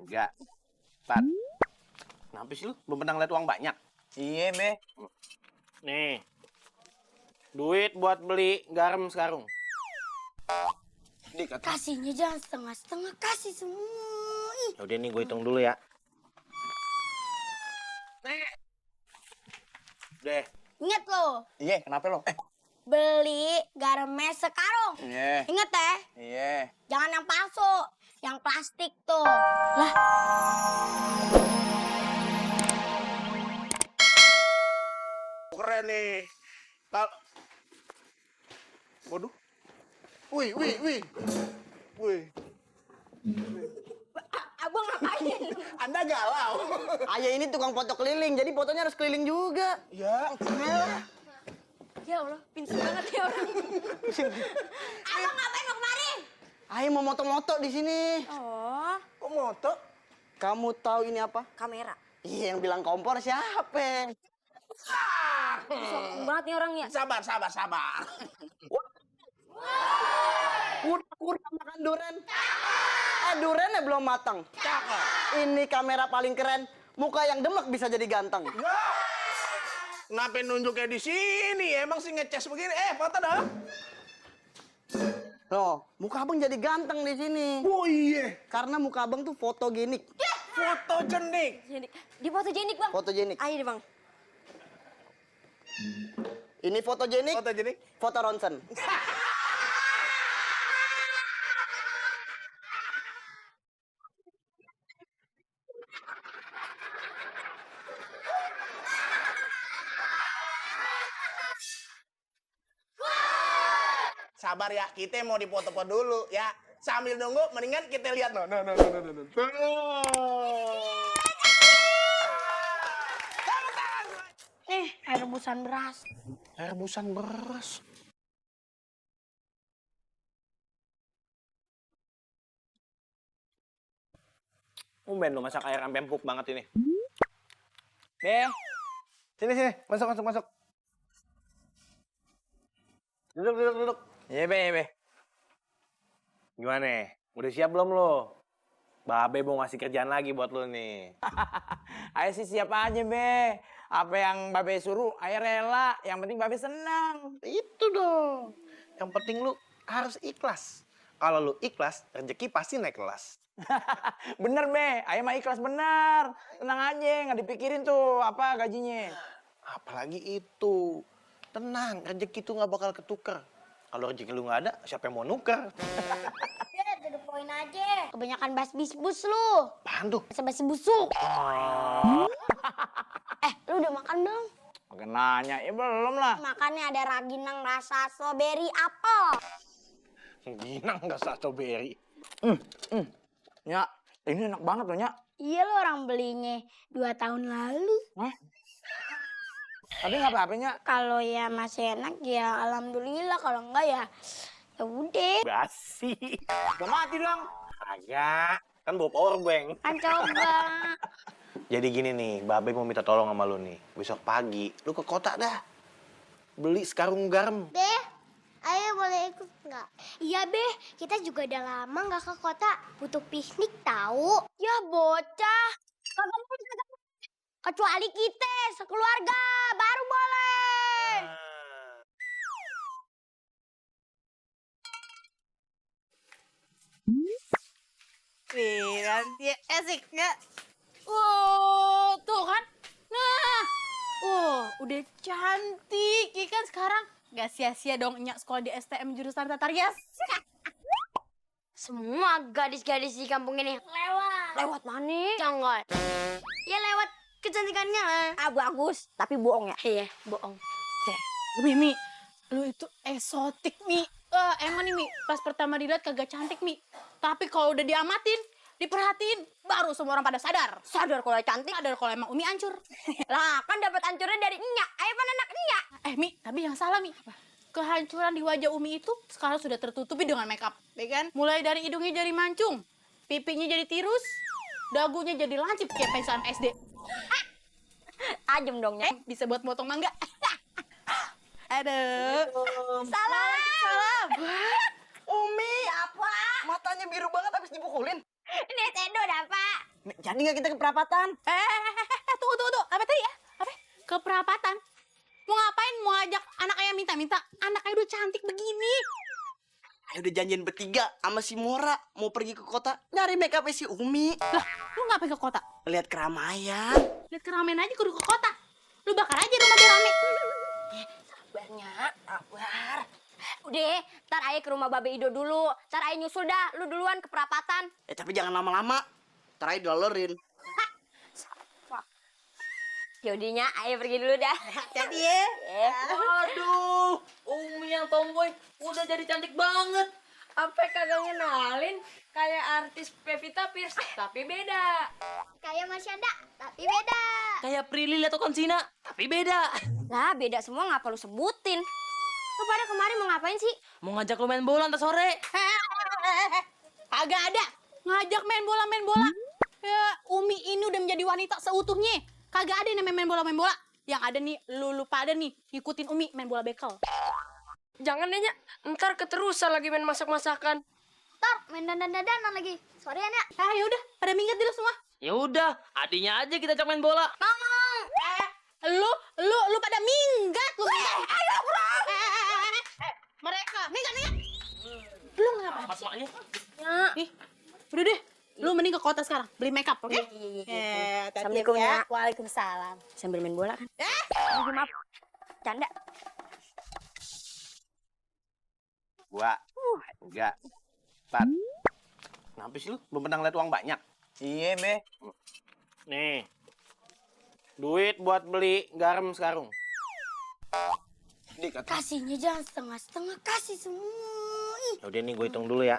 3, 4. Kenapa sih lu? Belum pernah ngeliat uang banyak? Iya, Be. Nih, duit buat beli garam sekarung. Dik, Kasihnya jangan setengah-setengah, kasih semua. Ih. udah nih gue hitung dulu ya. Deh. Ingat lo, Iya, kenapa lo? beli garamnya sekarung. Iya. Ingat ya, Iya. jangan yang palsu, yang plastik tuh. Lah, Keren nih. Waduh. Wih. abang ngapain? Anda galau. Ayah ini tukang foto keliling, jadi fotonya harus keliling juga. Ya, Ya Allah, pintar banget ya orang. Abang ngapain mau kemari? Ayah mau moto-moto di sini. Oh, Kok moto? Kamu tahu ini apa? kamera. Iya, yang bilang kompor siapa? Sombong banget nih orangnya. Sabar. Udah makan durian. Duriannya belum matang. Cakep. Ini kamera paling keren. Muka yang demek bisa jadi ganteng. Kenapa nunjuknya di sini? Emang sih ngecas begini? Foto dong. Loh, muka abang jadi ganteng di sini. Oh iya. Karena muka abang tuh fotogenik. Fotogenik. Di fotogenik bang. Fotogenik. Ayo deh bang. Ini fotogenik, Fotogenik. foto ronsen. Sabar ya, kita mau dipoto-foto dulu ya. Sambil nunggu, mendingan kita lihat no. Air rebusan beras. Air rebusan beras. Umben lo masak air sampai empuk banget ini. Be. Sini. Masuk. Duduk. Iya, Be. Gimana? Udah siap belum lo? Babe mau ngasih kerjaan lagi buat lo nih. Ayo sih siapa aja, Be. Apa yang Babe suruh, ayo rela. Yang penting Babe senang. Itu dong. Yang penting lu harus ikhlas. Kalau lu ikhlas, rezeki pasti naik kelas. Bener, Be. Ayo mah ikhlas bener. Tenang aja, nggak dipikirin tuh apa gajinya. Apalagi itu. Tenang, rezeki tuh nggak bakal ketuker. Kalau rezeki lu nggak ada, siapa yang mau nuker? Udah, to the point aja. Kebanyakan bas-bis-bus lu. Apaan tuh? Basa-basi busuk. Lu udah makan belum? Oke nanya, ya belum lah. Makannya ada raginang rasa strawberry apel. Ginang nggak strawberry. Nya, ini enak banget loh, Nya. Iya lo orang belinya 2 tahun lalu. Hah? Tapi nggak apa-apa, Nya. Kalau ya masih enak ya alhamdulillah. Kalau enggak ya udah. Basi. Udah mati dong. Agak. Kan bawa power bank. Kan coba. Jadi gini nih, Babe mau minta tolong sama lu nih. Besok pagi, lu ke kota dah. Beli sekarung garam. Be, ayo boleh ikut nggak? Iya Be, kita juga udah lama nggak ke kota. Butuh piknik tahu. Ya bocah. Kecuali kita sekeluarga baru boleh. Nih, nanti asik nggak? Wow, tuh kan? Nah, udah cantik. Ya kan sekarang nggak sia-sia dong Nyak sekolah di STM jurusan Tata Rias. Semua gadis-gadis di kampung ini lewat. Lewat mana? Jangan. Ya lewat kecantikannya lah. Bagus, tapi bohong ya? Iya, bohong. Mimi, lu itu eksotik, Mi. Emang nih, Mi, pas pertama dilihat kagak cantik, Mi. Tapi kalau udah diamatin, diperhatiin, baru semua orang pada sadar. Sadar kalau cantik. Sadar kalau emang Umi hancur. Lah, kan dapat hancurnya dari Nyak. Ayo pan anak Nyak. Mi, tapi yang salah, Mi. Kehancuran di wajah Umi itu sekarang sudah tertutupi dengan makeup, ya kan? Mulai dari hidungnya jadi mancung, pipinya jadi tirus, dagunya jadi lancip kayak pensiun SD. Tajem dong, Nyak. Bisa buat motong mangga. Aduh. Salam. Salam. Umi, Apa? matanya biru banget habis dipukulin. Ini Edo dah, Pak. Jadi nggak kita ke perapatan? Tunggu. Apa tadi ya? Apa? Ke perapatan? Mau ngapain? Mau ngajak anak ayah minta-minta? Anak ayah udah cantik begini. Ayo udah janjian bertiga sama si Mora mau pergi ke kota nyari make up si Umi. Lah, lu ngapain ke kota? Lihat keramaian. Lihat keramaian aja kudu ke kota. Lu bakar aja rumah dia rame. Sabarnya, sabar. Udah, ntar ayah ke rumah Babe Ido dulu. Ntar ayah nyusul dah, lu duluan ke perapatan. Tapi jangan lama-lama. Ntar aja dilalerin. Yaudinya, ayah pergi dulu dah. Jadi ya. Aduh, Umi yang tomboy udah jadi cantik banget. Apa kagak ngenalin kayak artis Pevita Pierce, tapi beda. Kayak Masyanda, tapi beda. Kayak Prilly atau Konsina, tapi beda. Lah, beda semua ngapa lu sebutin? Lu pada kemarin mau ngapain sih? Mau ngajak lu main bola ntar sore. Agak ada. Ngajak main bola. Ya, Umi ini udah menjadi wanita seutuhnya. Kagak ada yang namanya main bola. Yang ada nih, lu pada nih ngikutin Umi main bola bekel. Jangan deh, Nya. Ntar keterusan lagi main masak-masakan. Ntar main dandan-dandanan lagi. Sorry ya, Nek. Ya udah, pada minggat dulu semua. Ya udah, adiknya aja kita ajak main bola. Lu pada minggat lu. Ayo, bro. Mereka, minggat. Lu ngapa? Pas maknya. Ih, udah deh. Lu mending ke kota sekarang, beli makeup, oke? Iya. Assalamualaikum, ya. Waalaikumsalam. Sambil main bola kan? Maaf. Canda. Gua. Enggak. 4. Kenapa sih lu? Belum pernah ngeliat uang banyak? Iya, Be. Nih. Duit buat beli garam sekarang. Kasihnya jangan setengah-setengah, kasih semua. Ih. Udah nih gue hitung dulu ya.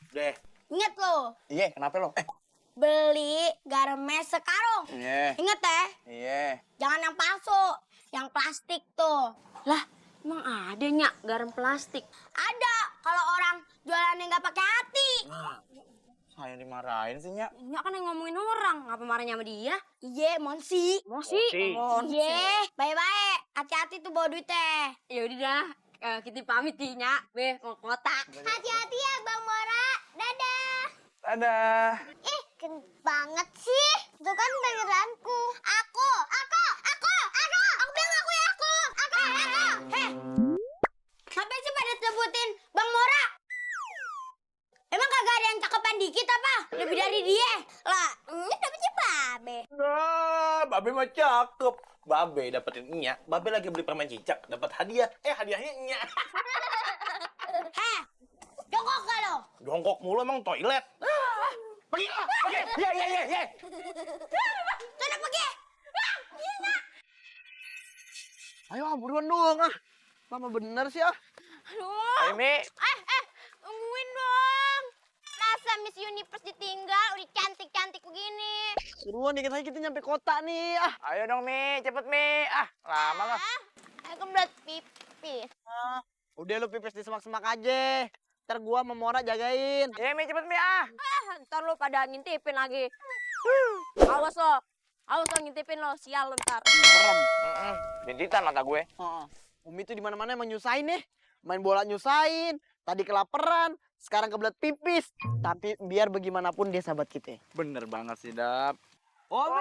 Deh. Ingat lo, Iya, kenapa lo? beli garamnya sekarang. Iya. Ingat ya, Iya. jangan yang palsu, yang plastik tuh. Lah, emang ada Nyak garam plastik? Ada, kalau orang jualannya nggak pakai hati. Saya dimarahin sih, Nya. Nyak kan yang ngomongin orang, ngapa marahnya sama dia? Iya, Monsi. Monsi. Iya, bye-bye. Hati-hati tuh bawa duitnya. Ya udah dah, kita pamit nih, Nyak. Be, mau ke kota. Hati-hati ya, Bang Mora. Dadah. Dadah. Ih, keren banget sih. Itu kan panggilanku. Aku. Aku bilang aku ya, aku. Heh. Ngapain sih pada sebutin Bang Mora? Emang kagak ada yang cakepan dikit apa? Lebih dari dia. Lah, ini dapetnya Babe. Nah, Babe mah cakep. Babe dapetin Nya. Babe lagi beli permen cicak, dapat hadiah. Hadiahnya Nya. Heh, jongkok gak lo? Jongkok mulu emang toilet. Pergi lah, pergi. Ye. Sana pergi. Ayo buruan dong ah. Lama bener sih ah. Aduh. Ayo, Mi. Tungguin dong. Masa Miss Universe ditinggal udah cantik-cantik begini? Buruan dikit lagi kita nyampe kota nih ah. Ayo dong, Mi. Cepet, Mi. Lama lah. Aku berat pipis. Udah lu pipis di semak-semak aja. Ntar gua sama Mora jagain. Iya, Mi. Cepet, Mi. Ntar lo pada ngintipin lagi. Awas lo ngintipin lo, sial lo ntar. Merem. Bintitan mata gue. Umi tuh di mana-mana emang nyusahin nih. Main bola nyusahin, tadi kelaparan, sekarang kebelet pipis. Tapi biar bagaimanapun dia sahabat kita. Bener banget sih, Dap. Ome,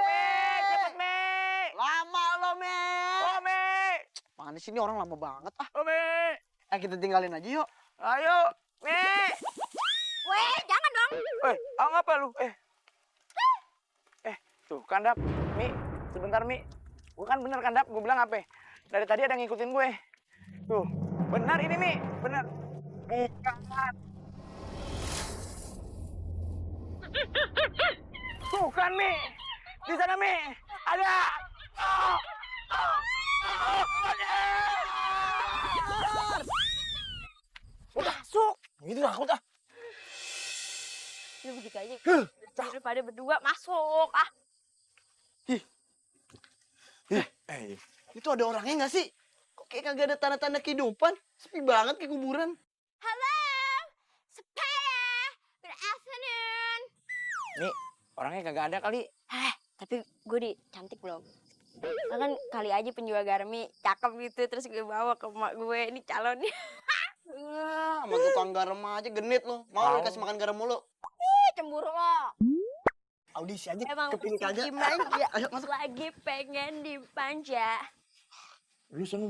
Cepet, Mi. lama lo, Me. Ome. Mana sih ini orang lama banget ah. Ome. Kita tinggalin aja yuk. Ayo, Mi. Weh, jangan dong. Ngapa lu? Tuh kan, Dap. Mi, sebentar, Mi. Gue kan bener kan, Dap. Gue bilang apa? Dari tadi ada yang ngikutin gue. Tuh, benar ini, Mi. Benar. Bukan. Tuh kan, Mi. Di sana, Mi. Ada. Udah masuk. Gitu takut ah. Ya begitu aja. Daripada berdua masuk ah. Itu ada orangnya nggak sih? Kok kayak kagak ada tanda-tanda kehidupan? Sepi banget kayak kuburan. Halo, sepeda. Good afternoon. Mi, orangnya kagak ada kali. Tapi gue cantik belum? Kan kali aja penjual garmi cakep gitu terus gue bawa ke emak gue ini calonnya. Sama tukang garam aja genit lo. Mau lu kasih makan garam mulu. Cemburu lo. Audisi aja Emang kepilih si kagak. dimanja Ayo masuk. lagi pengen dimanja. Lu sana